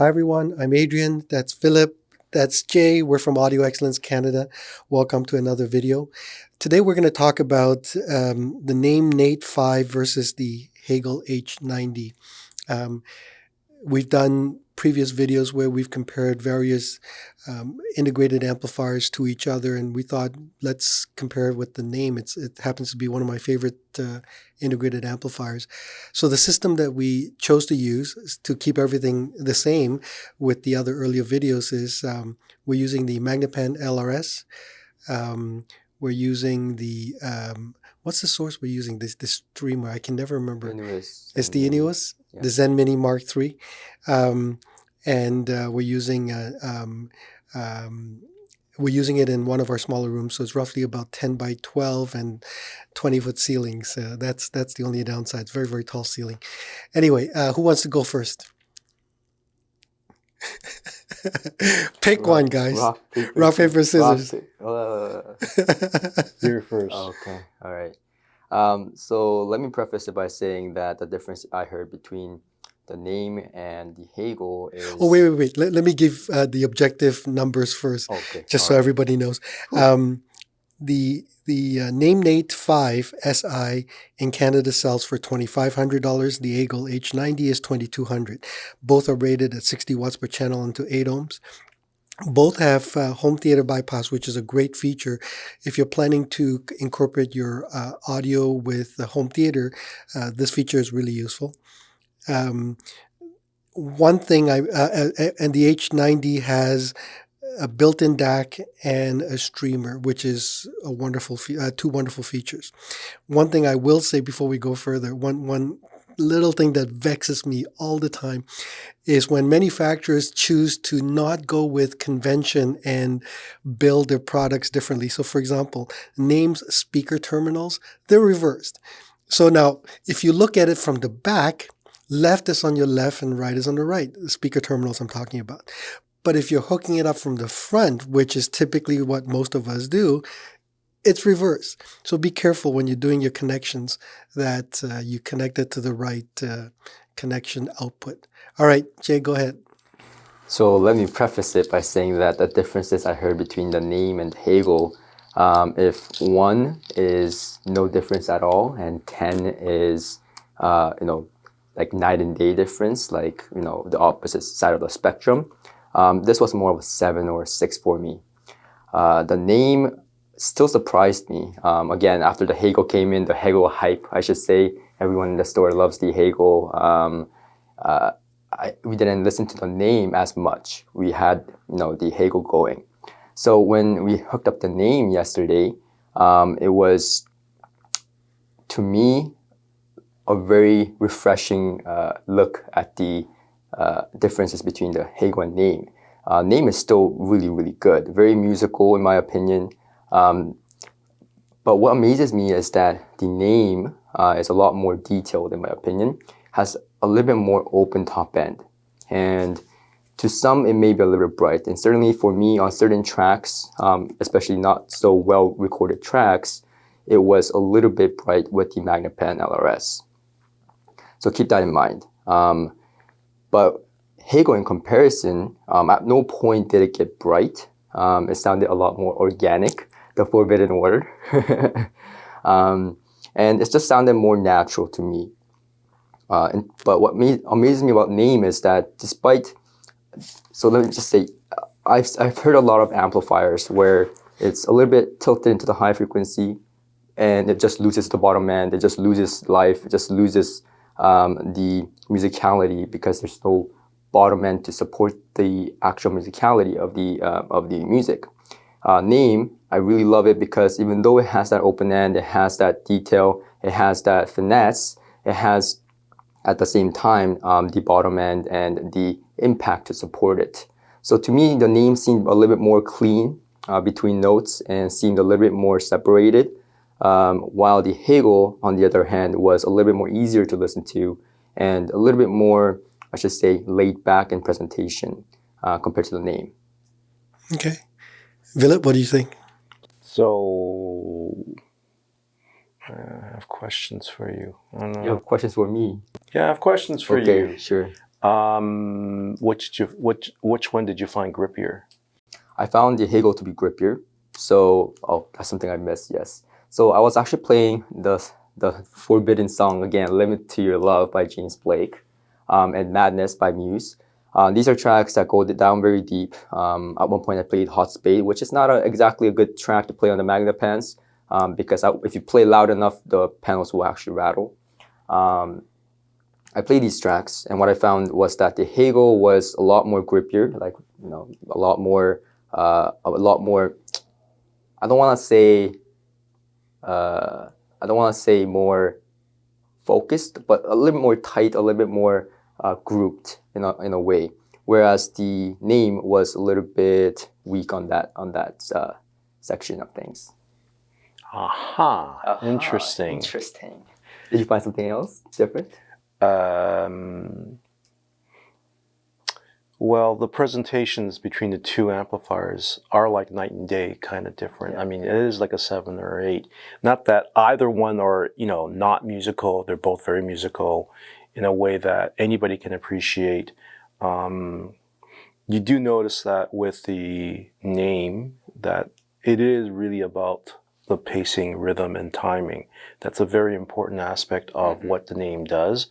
Hi everyone, I'm Adrian, that's Philip, that's Jay, we're from Audio Excellence Canada. Welcome to another video. Today we're going to talk about the Naim Nait 5 versus the Hegel H90. We've done previous videos where we've compared various integrated amplifiers to each other, and we thought, let's compare it with the Naim. It happens to be one of my favorite integrated amplifiers. So the system that we chose to use to keep everything the same with the other earlier videos is we're using the Magnepan LRS. We're using the what's the source we're using? This streamer, I can never remember. Innuos. It's the Innuos, yeah. the ZenMini Mark III, and we're using it in one of our smaller rooms, so it's roughly about 10 by 12 and 20-foot ceilings. That's the only downside. It's very, very tall ceiling. Anyway, who wants to go first? Pick one, guys. Rock, paper, scissors. You're first. Okay, all right. So let me preface it by saying that the difference I heard between the Naim and the Hegel is... Oh, wait. Let me give the objective numbers first, just so everybody knows. The Naim Nait 5 SI in Canada sells for $2,500. The Hegel H90 is $2,200. Both are rated at 60 watts per channel into 8 ohms. Both have home theater bypass, which is a great feature. If you're planning to incorporate your audio with the home theater, this feature is really useful. One thing and the H90 has a built-in DAC and a streamer, which is a wonderful, two wonderful features. One thing I will say before we go further, one little thing that vexes me all the time is when manufacturers choose to not go with convention and build their products differently. So for example, Naim's speaker terminals, they're reversed. So now, if you look at it from the back, left is on your left and right is on the right, the speaker terminals I'm talking about. But if you're hooking it up from the front, which is typically what most of us do, it's reversed. So be careful when you're doing your connections that you connect it to the right connection output. All right, Jay, go ahead. So let me preface it by saying that the differences I heard between the Naim and Hegel, if 1 is no difference at all and 10 is, like night and day difference, like, the opposite side of the spectrum, this was more of a 7 or 6 for me. The Naim still surprised me. Again, after the Hegel came in, the Hegel hype, I should say, everyone in the store loves the Hegel. We didn't listen to the Naim as much. We had, the Hegel going. So when we hooked up the Naim yesterday, it was, to me, a very refreshing look at the differences between the Hegel and Naim. Naim is still really, really good, very musical in my opinion. But what amazes me is that the Naim is a lot more detailed in my opinion, has a little bit more open top end. And to some, it may be a little bit bright. And certainly for me on certain tracks, especially not so well recorded tracks, it was a little bit bright with the Magnepan LRS. So keep that in mind. But Hegel in comparison, at no point did it get bright. It sounded a lot more organic, the forbidden word. And it just sounded more natural to me. But what amazes me about Naim is that despite, so let me just say, I've heard a lot of amplifiers where it's a little bit tilted into the high frequency and it just loses the bottom end, it just loses life, it just loses the musicality because there's no bottom end to support the actual musicality of the music. Naim, I really love it because even though it has that open end, it has that detail, it has that finesse, it has at the same time the bottom end and the impact to support it. So to me, the Naim seemed a little bit more clean between notes and seemed a little bit more separated, while the Hegel, on the other hand, was a little bit more easier to listen to and a little bit more, I should say, laid back in presentation compared to the Naim. Okay. Philip, what do you think? So, I have questions for you. You have questions for me? Yeah, I have questions for you. Okay, sure. Which one did you find grippier? I found the Hegel to be grippier. So, that's something I missed, yes. So I was actually playing the forbidden song again, Limit to Your Love by James Blake, and Madness by Muse. These are tracks that go down very deep. At one point I played Hot Spade, which is not exactly a good track to play on the Magnepans, because if you play loud enough, the panels will actually rattle. I played these tracks, and what I found was that the Hegel was a lot more grippier, like, a lot more. I don't want to say more focused, but a little bit more tight, a little bit more grouped in a way. Whereas the name was a little bit weak on that section of things. Aha. Interesting. Interesting. Did you find something else different? Well, the presentations between the two amplifiers are like night and day, kind of different. Yeah. I mean, it is like a 7 or 8. Not that either one are, not musical. They're both very musical in a way that anybody can appreciate. You do notice that with the name that it is really about the pacing, rhythm, and timing. That's a very important aspect of what the name does.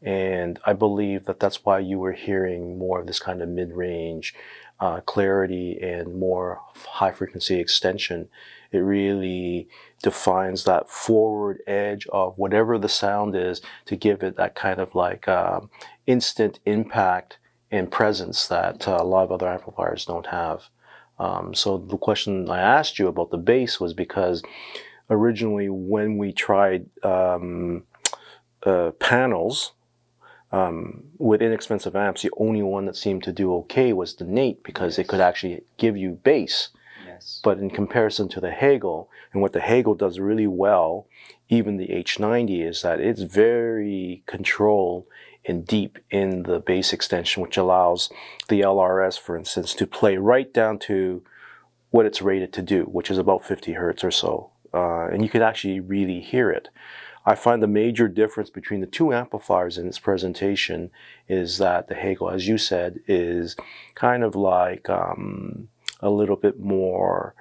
And I believe that that's why you were hearing more of this kind of mid-range clarity and more high-frequency extension. It really defines that forward edge of whatever the sound is to give it that kind of like instant impact and presence that a lot of other amplifiers don't have. So the question I asked you about the bass was because originally when we tried panels, with inexpensive amps, the only one that seemed to do okay was the Nait, because it could actually give you bass. Yes. But in comparison to the Hegel, and what the Hegel does really well, even the H90, is that it's very controlled and deep in the bass extension, which allows the LRS, for instance, to play right down to what it's rated to do, which is about 50 hertz or so. And you could actually really hear it. I find the major difference between the two amplifiers in its presentation is that the Hegel, as you said, is kind of like a little bit more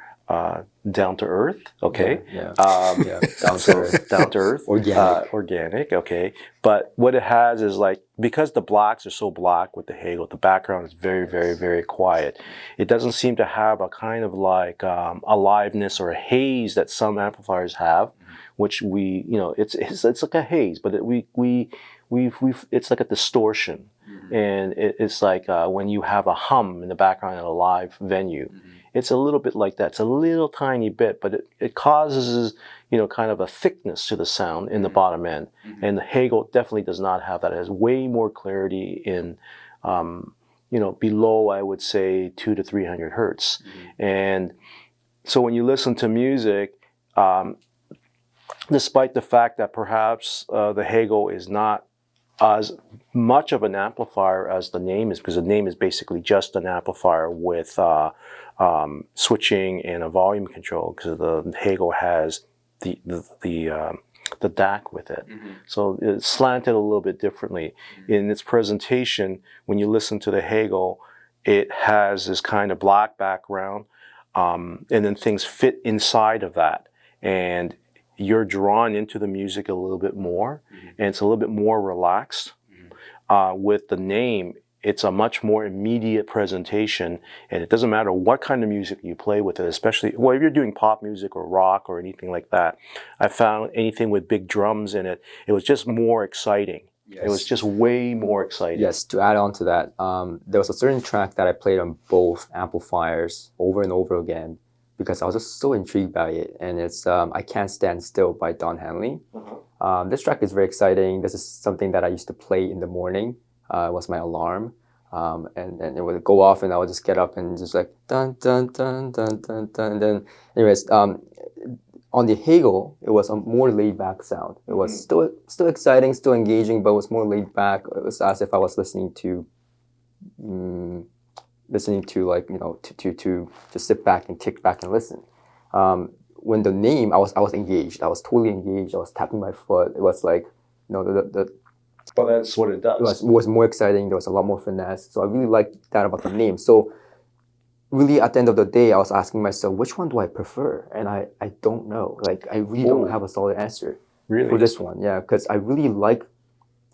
down to earth, okay? Yeah. Down to earth. Organic, okay. But what it has is like, because the blacks are so black with the Hegel, the background is very, very, very quiet. It doesn't seem to have a kind of like aliveness or a haze that some amplifiers have, which we, it's like a haze, but it's like a distortion. And it's like when you have a hum in the background at a live venue. It's a little bit like that. It's a little tiny bit, but it causes, kind of a thickness to the sound in the bottom end. And the Hegel definitely does not have that. It has way more clarity in, below, I would say, 200 to 300 hertz. And so when you listen to music, despite the fact that perhaps the Hegel is not as much of an amplifier as the name is, because the name is basically just an amplifier with switching and a volume control, because the Hegel has the DAC with it. So it's slanted a little bit differently. In its presentation, when you listen to the Hegel, it has this kind of black background, and then things fit inside of that. And you're drawn into the music a little bit more, and it's a little bit more relaxed. With the name, it's a much more immediate presentation, and it doesn't matter what kind of music you play with it, especially, well, if you're doing pop music or rock or anything like that. I found anything with big drums in it, it was just more exciting. Yes. It was just way more exciting. Yes, to add on to that, there was a certain track that I played on both amplifiers over and over again, because I was just so intrigued by it. And it's I Can't Stand Still by Don Henley. This track is very exciting. This is something that I used to play in the morning. It was my alarm. And it would go off, and I would just get up and just like, dun, dun, dun, dun, dun, dun. And then, anyways, on the Hegel, it was a more laid-back sound. It was still exciting, still engaging, but it was more laid-back. It was as if I was listening to like, to just sit back and kick back and listen. When the name, I was engaged. I was totally engaged. I was tapping my foot. It was like, the Well, that's what it does. It was more exciting. There was a lot more finesse. So I really liked that about the name. So really, at the end of the day, I was asking myself, which one do I prefer? And I don't know. Like, I really don't have a solid answer for this one. Yeah, because I really like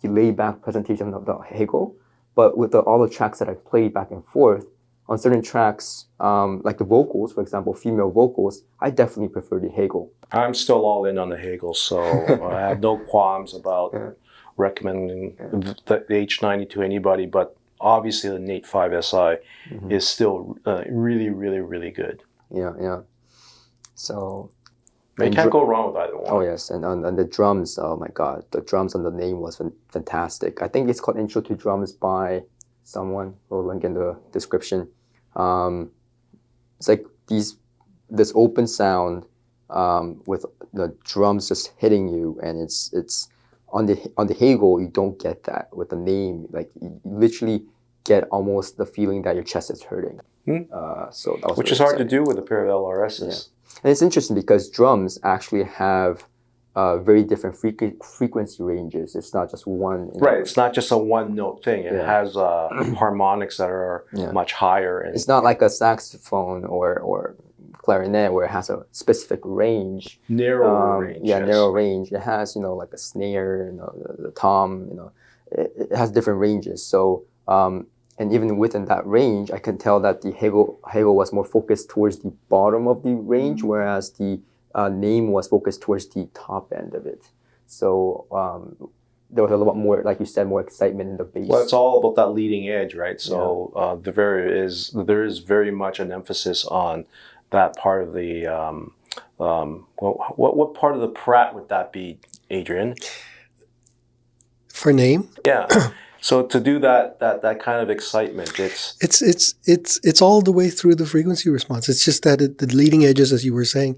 the laid-back presentation of the Hegel, but with all the tracks that I've played back and forth, on certain tracks, like the vocals, for example, female vocals, I definitely prefer the Hegel. I'm still all in on the Hegel, so I have no qualms about recommending the H90 to anybody, but obviously the Nait 5 SI is still really, really, really good. Yeah. So you can't go wrong with either one. Oh yes, and the drums, oh my god, the drums on the name was fantastic. I think it's called Intro to Drums by someone. We'll link in the description. It's like this open sound with the drums just hitting you, and it's on the Hegel, you don't get that with the name. Like, you literally get almost the feeling that your chest is hurting. So that was which is hard to do with a pair of LRSs. Yeah. And it's interesting because drums actually have very different frequency ranges. It's not just one. Right. It's not just a one note thing. It has harmonics that are much higher. And it's not like a saxophone or clarinet where it has a specific range. Narrow range. Yeah, narrow range. It has, like a snare, the tom, it has different ranges. So, and even within that range, I can tell that the Hegel was more focused towards the bottom of the range, whereas the name was focused towards the top end of it. So there was a lot more, like you said, more excitement in the bass. Well, it's all about that leading edge, right? So there is very much an emphasis on that part of the what part of the Pratt would that be, Adrian? For name? Yeah. So to do that kind of excitement, it's all the way through the frequency response. It's just that the leading edges, as you were saying,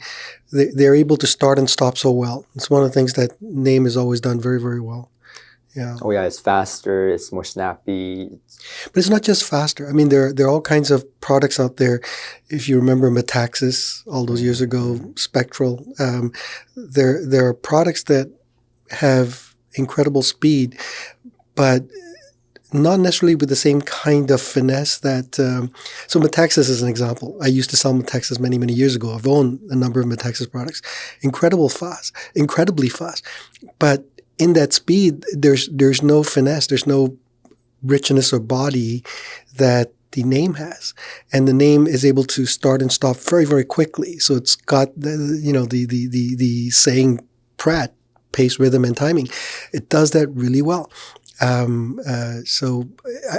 they're able to start and stop so well. It's one of the things that name has always done very, very well. Yeah. Oh yeah, it's faster. It's more snappy. But it's not just faster. I mean, there are all kinds of products out there. If you remember Metaxas all those years ago, Spectral, there are products that have incredible speed, but not necessarily with the same kind of finesse that, so Metaxas is an example. I used to sell Metaxas many, many years ago. I've owned a number of Metaxas products. Incredibly fast. But in that speed, there's no finesse. There's no richness or body that the name has. And the name is able to start and stop very, very quickly. So it's got the saying Pratt, pace, rhythm, and timing. It does that really well. So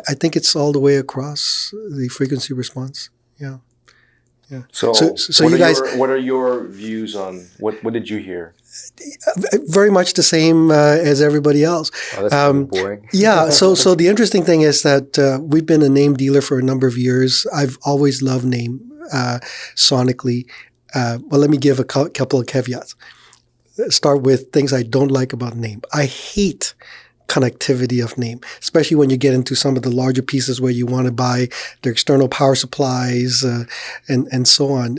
I think it's all the way across the frequency response. Yeah. So you guys, what are your views on what did you hear? Very much the same as everybody else. Oh, that's boring. Yeah. So the interesting thing is that we've been a name dealer for a number of years. I've always loved name sonically. Well, let me give a couple of caveats. Start with things I don't like about name. I hate connectivity of name, especially when you get into some of the larger pieces where you want to buy the external power supplies and so on.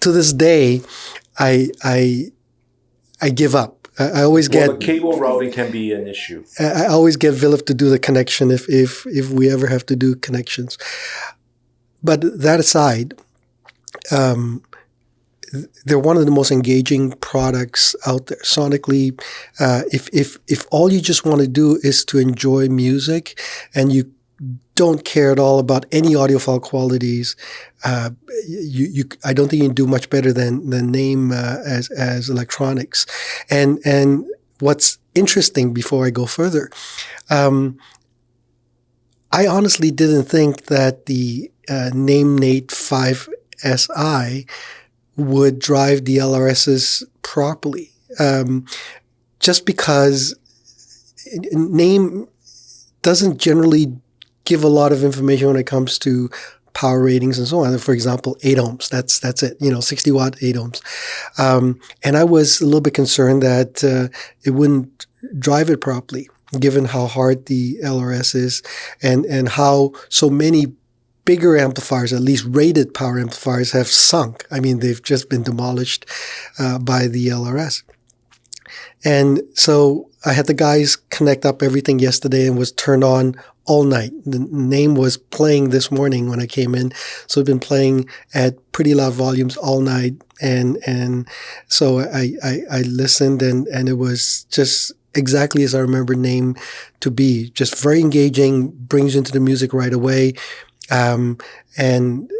To this day, I give up. I always get the cable routing can be an issue. I always get Vilif to do the connection if we ever have to do connections. But that aside, they're one of the most engaging products out there sonically. If all you just want to do is to enjoy music and you don't care at all about any audiophile qualities, I don't think you can do much better than name as electronics. And what's interesting, before I go further, I honestly didn't think that the Naim Nait 5 SI would drive the LRSs properly, just because name doesn't generally give a lot of information when it comes to power ratings and so on. For example, 8 ohms, that's it, 60 watt, 8 ohms. And I was a little bit concerned that it wouldn't drive it properly, given how hard the LRS is and how so many bigger amplifiers, at least rated power amplifiers, have sunk. I mean, they've just been demolished by the LRS. And so I had the guys connect up everything yesterday and was turned on all night. The name was playing this morning when I came in. So it's been playing at pretty loud volumes all night. And so I listened and it was just exactly as I remember Name to be. Just very engaging, brings you into the music right away. And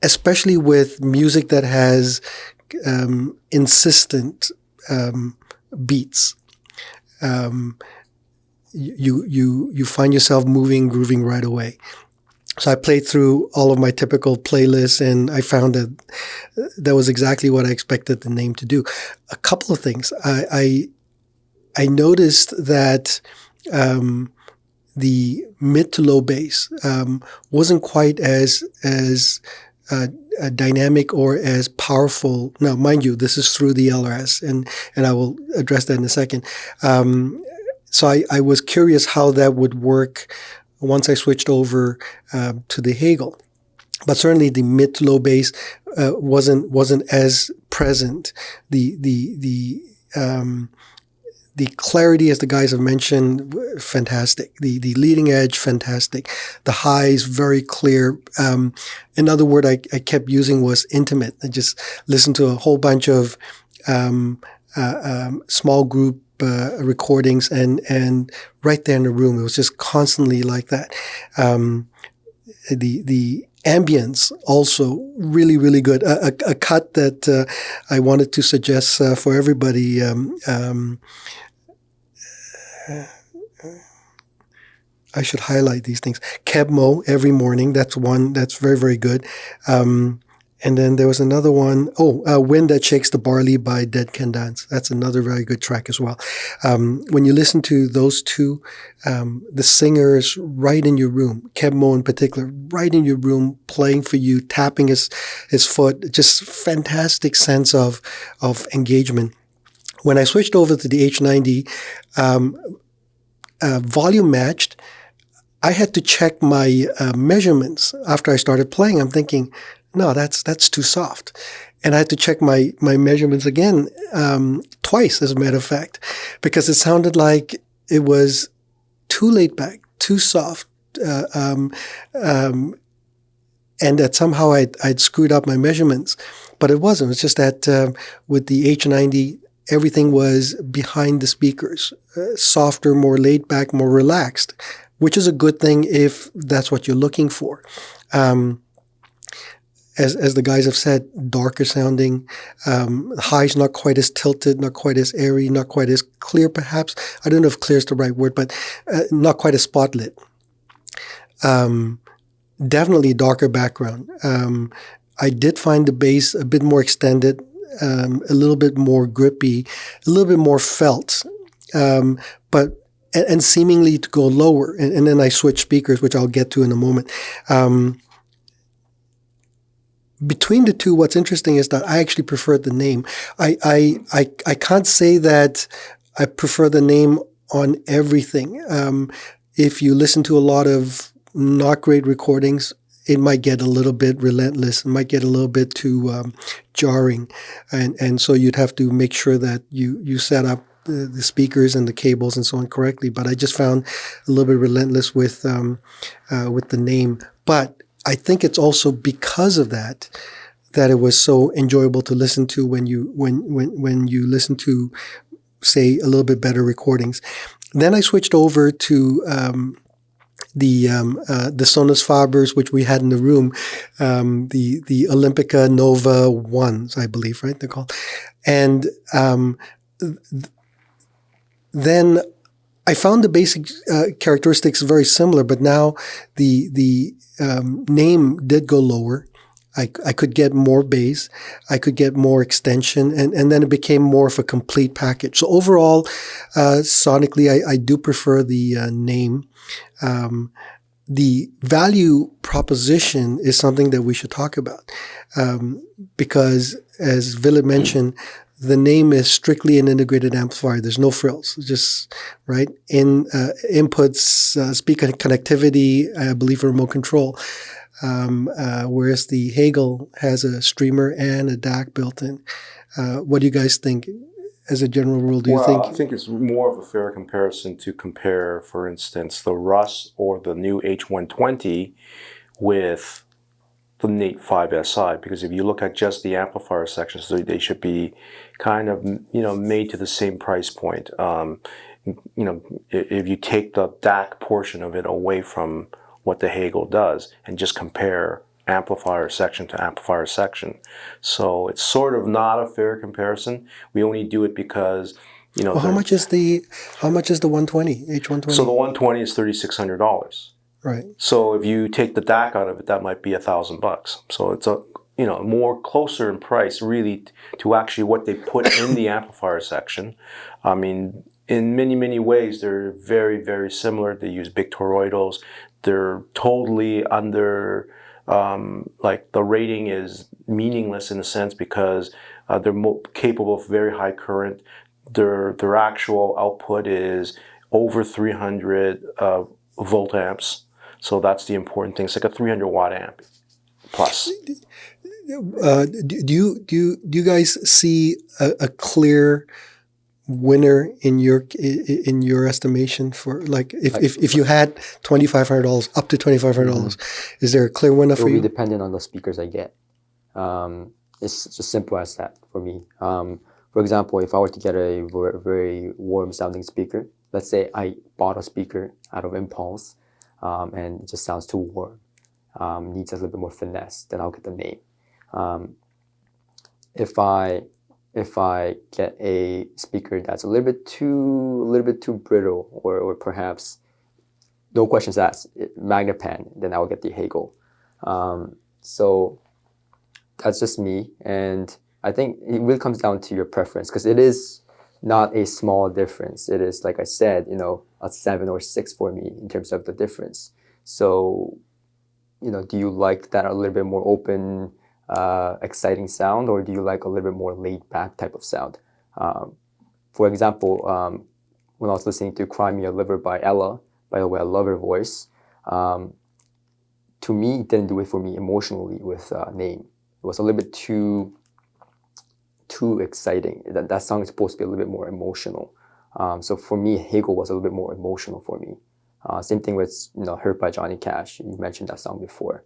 especially with music that has insistent beats. You find yourself moving, grooving right away. So I played through all of my typical playlists, and I found that was exactly what I expected the Name to do. A couple of things. I noticed that the mid to low bass wasn't quite as dynamic or as powerful. Now, mind you, this is through the LRS, and I will address that in a second. So I was curious how that would work once I switched over to the Hegel. But certainly the mid to low bass wasn't as present. The clarity, as the guys have mentioned, fantastic. The leading edge, fantastic. The highs, very clear. Another word I kept using was intimate. I just listened to a whole bunch of small group recordings, and right there in the room, it was just constantly like that. The ambience also really, really good. A cut that I wanted to suggest for everybody. I should highlight these things. Kebmo every morning. That's one that's very, very good. And then there was another one. Wind That Shakes the Barley by Dead Can Dance. That's another very good track as well. When you listen to those two, the singers right in your room, Kebmo in particular, right in your room, playing for you, tapping his foot, just fantastic sense of engagement. When I switched over to the H90, volume matched, I had to check my measurements after I started playing. I'm thinking, no, that's too soft. And I had to check my measurements again, twice, as a matter of fact, because it sounded like it was too laid back, too soft, and that somehow I'd screwed up my measurements. But it wasn't. It's just that with the H90, everything was behind the speakers, softer, more laid back, more relaxed, which is a good thing if that's what you're looking for. As the guys have said, darker sounding, highs not quite as tilted, not quite as airy, not quite as clear perhaps. I don't know if clear is the right word, but not quite as spotlit. Definitely darker background. I did find the bass a bit more extended, a little bit more grippy, a little bit more felt, but seemingly to go lower. And then I switched speakers, which I'll get to in a moment. Between the two, what's interesting is that I actually preferred the Name. I can't say that I prefer the Name on everything. If you listen to a lot of not great recordings, it might get a little bit relentless. It might get a little bit too jarring. And so you'd have to make sure that you set up the speakers and the cables and so on correctly. But I just found a little bit relentless with the Name. But I think it's also because of that it was so enjoyable to listen to when you listen to, say, a little bit better recordings. Then I switched over to the Sonus Fabers, which we had in the room, the Olympica Nova ones, I believe, right? They're called. And then I found the basic characteristics very similar, but now the Name did go lower. I could get more bass, I could get more extension, and then it became more of a complete package. So overall, sonically, I do prefer the Name. The value proposition is something that we should talk about, because as Villa mentioned, the Name is strictly an integrated amplifier. There's no frills, just right in inputs, speaker connectivity, I believe remote control. Whereas the Hegel has a streamer and a DAC built in. What do you guys think? as a general rule, do you Well, think? I think it's more of a fair comparison to compare, for instance, the Russ or the new H120 with the Nait 5SI, because if you look at just the amplifier sections, they should be kind of, made to the same price point. If you take the DAC portion of it away from what the Hegel does and just compare amplifier section to amplifier section. So it's sort of not a fair comparison. We only do it because, Well, how much is the 120 H120? So the 120 is $3,600. Right. So if you take the DAC out of it, that might be $1,000. So it's a more closer in price really to actually what they put in the amplifier section. I mean, in many, many ways, they're very, very similar. They use big toroidals. They're totally under, the rating is meaningless in a sense because they're capable of very high current. Their actual output is over 300 volt amps. So that's the important thing. It's like a 300 watt amp plus. Do you guys see a clear winner in your estimation for, like, if you had $2,500 up to $2,500, is there a clear winner for you? It will be dependent on the speakers I get. It's just simple as that for me. For example, if I were to get a very warm sounding speaker, let's say I bought a speaker out of impulse, and it just sounds too warm, needs a little bit more finesse, then I'll get the Naim. If I get a speaker that's a little bit too brittle, or perhaps no questions asked, Magnepan, then I'll get the Hegel. So that's just me, and I think it really comes down to your preference, because it is not a small difference. It is, like I said, a 7 or 6 for me in terms of the difference. So, do you like that a little bit more open, exciting sound, or do you like a little bit more laid back type of sound? For example, when I was listening to Cry Me a Liver by Ella, by the way, I love her voice. To me, it didn't do it for me emotionally with Naim. It was a little bit too exciting. That song is supposed to be a little bit more emotional. So for me, Hegel was a little bit more emotional for me. Same thing with Hurt by Johnny Cash. You mentioned that song before.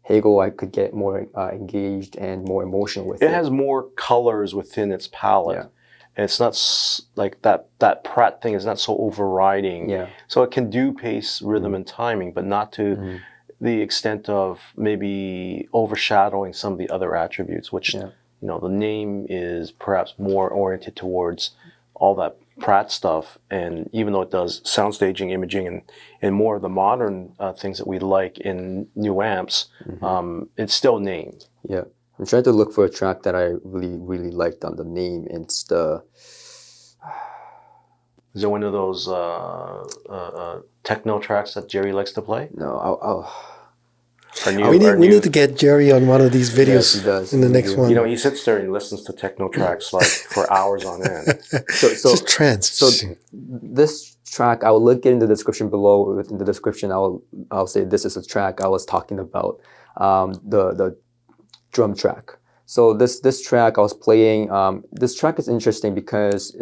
Hegel, I could get more engaged and more emotional with it. It has more colors within its palette. Yeah. And it's not like that Pratt thing is not so overriding. Yeah. So it can do pace, rhythm, and timing, but not to the extent of maybe overshadowing some of the other attributes, which the Naim is perhaps more oriented towards all that Pratt stuff, and even though it does sound staging, imaging, and more of the modern things that we like in new amps, it's still Naim. Yeah, I'm trying to look for a track that I really, really liked on the Naim. It's the... Is it one of those techno tracks that Jerry likes to play? No, We need to get Jerry on one of these videos. Yes, he does. In the next one. He sits there and listens to techno tracks like for hours on end. So just trance. So this track, I will link it in the description below. Within the description, I'll say this is a track I was talking about, the drum track. So this track I was playing. This track is interesting because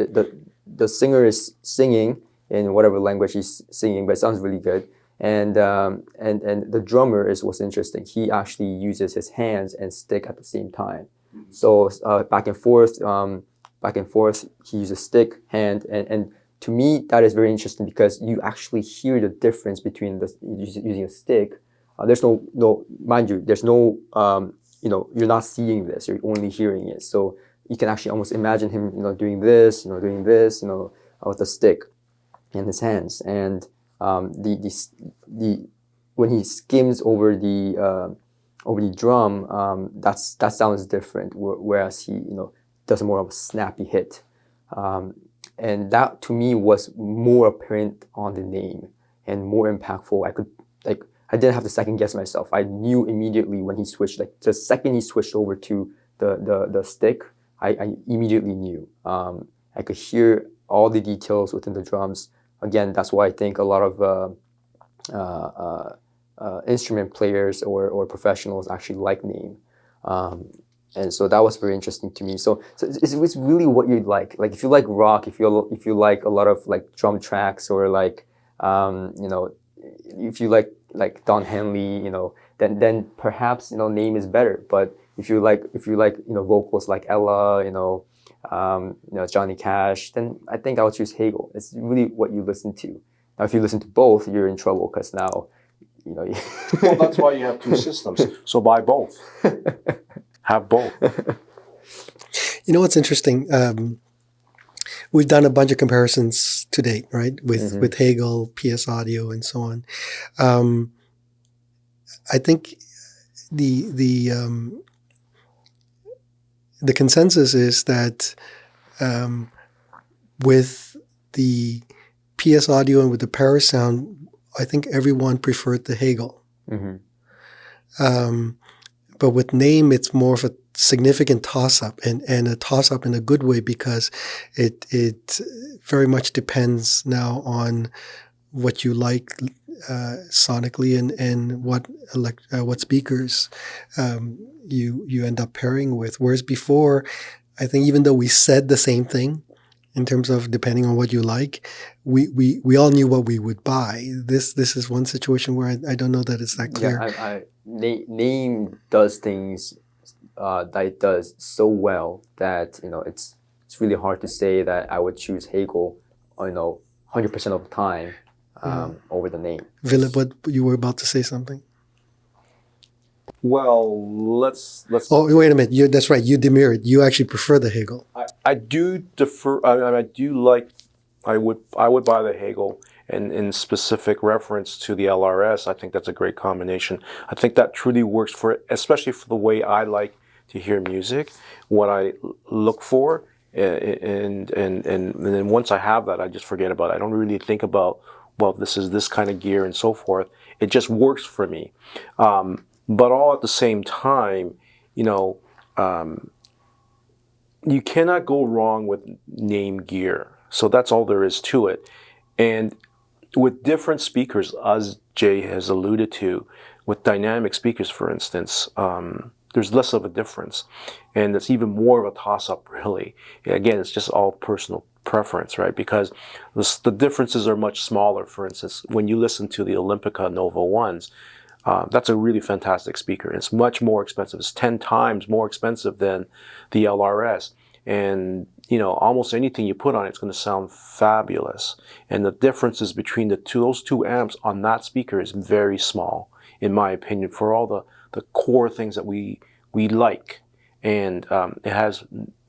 the singer is singing in whatever language he's singing, but it sounds really good. And the drummer is what's interesting. He actually uses his hands and stick at the same time. So back and forth. He uses stick, hand, and to me that is very interesting because you actually hear the difference between using a stick. There's no mind you. There's no you're not seeing this. You're only hearing it. So you can actually almost imagine him doing this with a stick in his hands. And when he skims over the drum, that sounds different. Whereas he does more of a snappy hit, and that to me was more apparent on the Naim and more impactful. I didn't have to second guess myself. I knew immediately when he switched. Like the second he switched over to the stick, I immediately knew. I could hear all the details within the drums. Again, that's why I think a lot of instrument players or professionals actually like Naim. And so that was very interesting to me. So it's really what you like. Like if you like rock, if you like a lot of like drum tracks, or like if you like Don Henley, then perhaps Name is better. But if you like vocals like Ella, Johnny Cash, then I think I would choose Hegel. It's really what you listen to. Now if you listen to both, you're in trouble, because now Well, that's why you have two systems. So buy both. Have both. You know what's interesting? We've done a bunch of comparisons to date, right? With Hegel, PS Audio, and so on. I think the consensus is that with the PS Audio and with the Parasound, I think everyone preferred the Hegel. But with Name, it's more of a significant toss-up, and a toss-up in a good way, because it very much depends now on what you like sonically and what speakers you end up pairing with. Whereas before, I think even though we said the same thing in terms of depending on what you like, we all knew what we would buy. This is one situation where I don't know that it's that clear. Yeah, Name does things that it does so well that it's really hard to say that I would choose Hegel 100% of the time over the Name. Philip, what you were about to say something? Well, let's. Oh, wait a minute. That's right. You demurred. You actually prefer the Hegel. I do defer. I do like. I would buy the Hegel, and in specific reference to the LRS, I think that's a great combination. I think that truly works especially for the way I like to hear music, what I look for, and then once I have that, I just forget about it. I don't really think about, well, this is this kind of gear and so forth. It just works for me. But all at the same time, you cannot go wrong with Name gear. So that's all there is to it. And with different speakers, as Jay has alluded to, with dynamic speakers, for instance, there's less of a difference. And it's even more of a toss-up, really. Again, it's just all personal preference, right? Because the differences are much smaller. For instance, when you listen to the Olympica Nova 1s, that's a really fantastic speaker. It's much more expensive. It's 10 times more expensive than the LRS. And, almost anything you put on it's going to sound fabulous. And the differences between those two amps on that speaker is very small, in my opinion, for all the core things that we like. And it has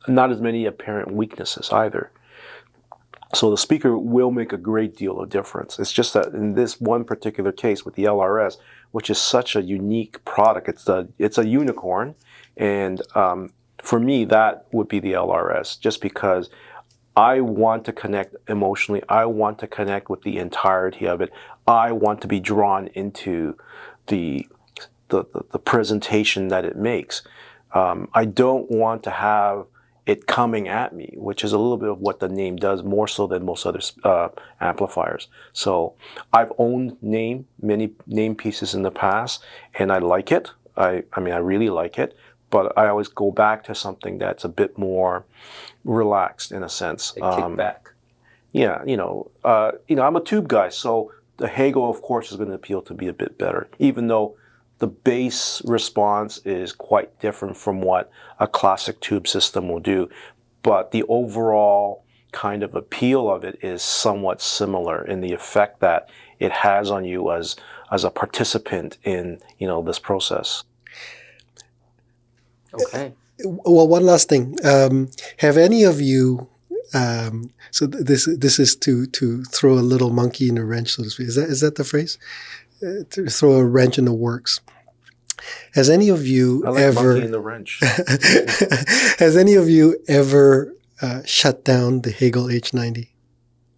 not as many apparent weaknesses either. So the speaker will make a great deal of difference. It's just that in this one particular case with the LRS, which is such a unique product, it's a unicorn, and for me that would be the LRS, just because I want to connect emotionally. I want to connect with the entirety of it. I want to be drawn into the presentation that it makes. I don't want to have it coming at me, which is a little bit of what the Name does, more so than most other amplifiers. So I've owned many Name pieces in the past, and I like it. I really like it, but I always go back to something that's a bit more relaxed in a sense. Kick back. Yeah, I'm a tube guy, so the Hegel, of course, is going to appeal to be a bit better, even though the bass response is quite different from what a classic tube system will do. But the overall kind of appeal of it is somewhat similar in the effect that it has on you as a participant in, this process. Okay. Well, one last thing. Have any of you, so this is to throw a little monkey in a wrench, so to speak. Is that the phrase? To throw a wrench in the works. Has any of you monkey in the wrench. Has any of you ever shut down the Hegel H90?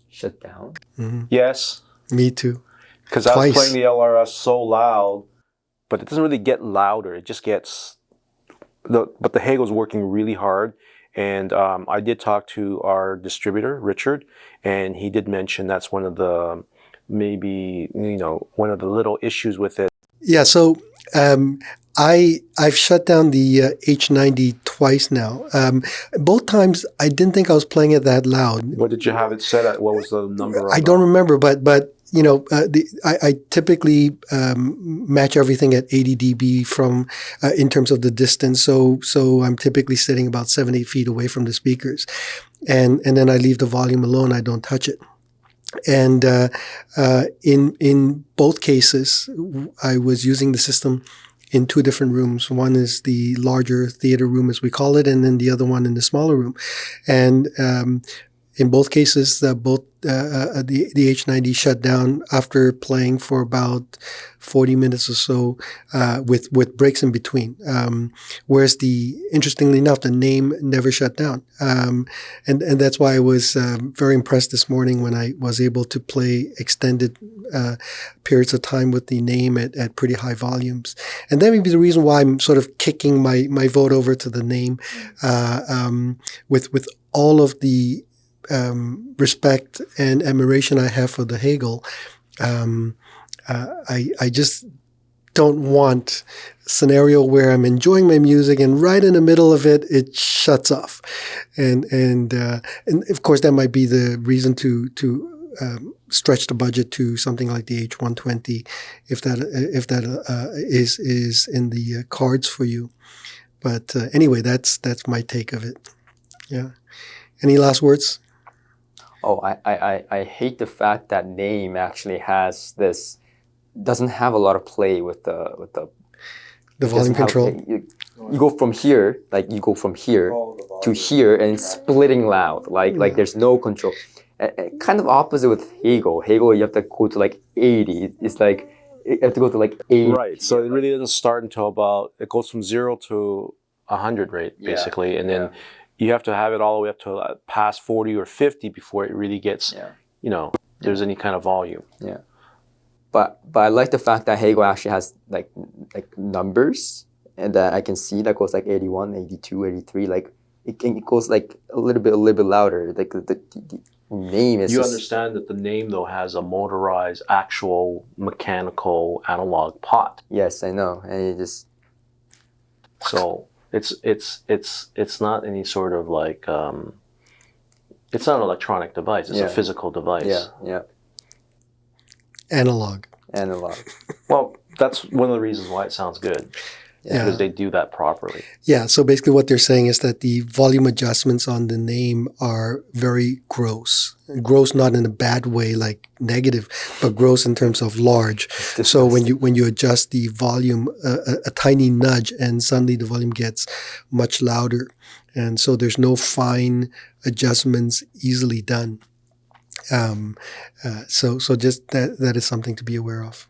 Shut down? Mm-hmm. Yes. Me too. Because I was playing the LRS so loud, but it doesn't really get louder. It just gets but the Hegel's working really hard. And I did talk to our distributor, Richard, and he did mention that's one of the one of the little issues with it. Yeah, so I've shut down the H90 twice now. Both times I didn't think I was playing it that loud. What did you have it set at? What was the number? I don't remember, but you know, I typically match everything at 80 dB from in terms of the distance. So I'm typically sitting about 7-8 feet away from the speakers, and then I leave the volume alone. I don't touch it. And in both cases, I was using the system in two different rooms. One is the larger theater room, as we call it, and then the other one in the smaller room. And in both cases, the H90 shut down after playing for about 40 minutes or so, with breaks in between. Whereas interestingly enough, the Naim never shut down. And that's why I was very impressed this morning when I was able to play extended periods of time with the Naim at pretty high volumes. And that may be the reason why I'm sort of kicking my vote over to the Naim, with all of the respect and admiration I have for the Hegel. I just don't want a scenario where I'm enjoying my music and right in the middle of it, it shuts off. And of course that might be the reason to stretch the budget to something like the H120, if that is in the cards for you. But anyway, that's my take of it. Yeah. Any last words? Oh, I hate the fact that Naim actually doesn't have a lot of play with the volume control. You go from here to here and it's splitting loud. Like there's no control. Kind of opposite with Hegel. Hegel, you have to go to like 80. It's like you have to go to like 80. Right. So it really doesn't start until it goes from 0 to 100 rate basically, and then you have to have it all the way up to past 40 or 50 before it really gets, there's any kind of volume. Yeah. But I like the fact that Hegel actually has like numbers, and that I can see that goes like 81, 82, 83. Like it goes like a little bit louder. Like the Naim is. You understand that the Naim though has a motorized, actual mechanical analog pot. Yes, I know, and it just. So. It's not any sort of like it's not an electronic device. It's a physical device. Yeah. Analog. Well, that's one of the reasons why it sounds good. Because they do that properly. Yeah. So basically, what they're saying is that the volume adjustments on the Naim are very gross. Gross, not in a bad way, like negative, but gross in terms of large. So when you adjust the volume, a tiny nudge, and suddenly the volume gets much louder, and so there's no fine adjustments easily done. So just that is something to be aware of.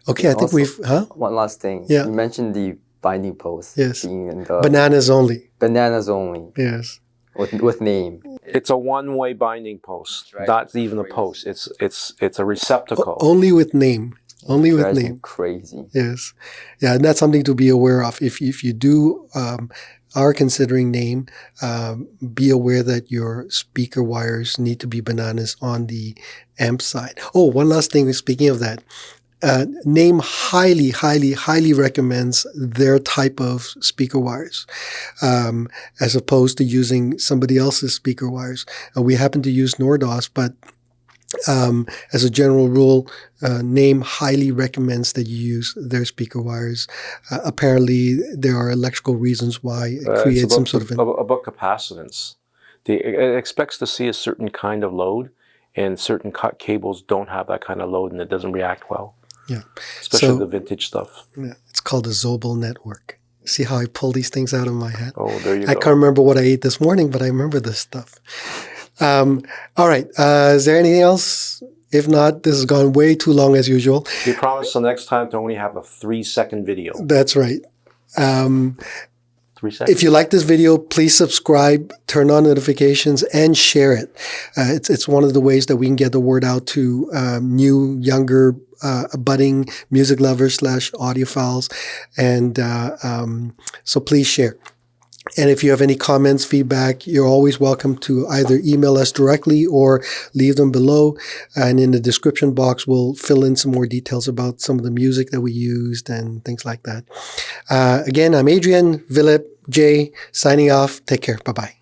Okay, I think One last thing. Yeah. You mentioned the binding post. Yes. Being in the Bananas only. Bananas only. Yes. With Naim. It's a one-way binding post. Right. Not even a post. It's a receptacle. Only with Naim. Only with Naim. Crazy. Yes. Yeah, and that's something to be aware of. If you do are considering Naim, be aware that your speaker wires need to be bananas on the amp side. Oh, one last thing. Speaking of that. Naim highly recommends their type of speaker wires, as opposed to using somebody else's speaker wires. We happen to use Nordos, but as a general rule, Naim highly recommends that you use their speaker wires. Apparently, there are electrical reasons why it creates some sort of about capacitance. It expects to see a certain kind of load, and certain cut cables don't have that kind of load, and it doesn't react well. Yeah, especially the vintage stuff. Yeah, it's called the Zobel network. See how I pull these things out of my head? Oh, there you go. I can't remember what I ate this morning, but I remember this stuff. All right. Is there anything else? If not, this has gone way too long as usual. We promise the next time to only have a 3-second video. That's right. 3 seconds. If you like this video, please subscribe, turn on notifications, and share it. It's one of the ways that we can get the word out to new, younger, budding music lovers / audiophiles. And so please share. And if you have any comments, feedback, you're always welcome to either email us directly or leave them below. And in the description box, we'll fill in some more details about some of the music that we used and things like that. Again, I'm Adrian, Philip, Jay, signing off. Take care. Bye-bye.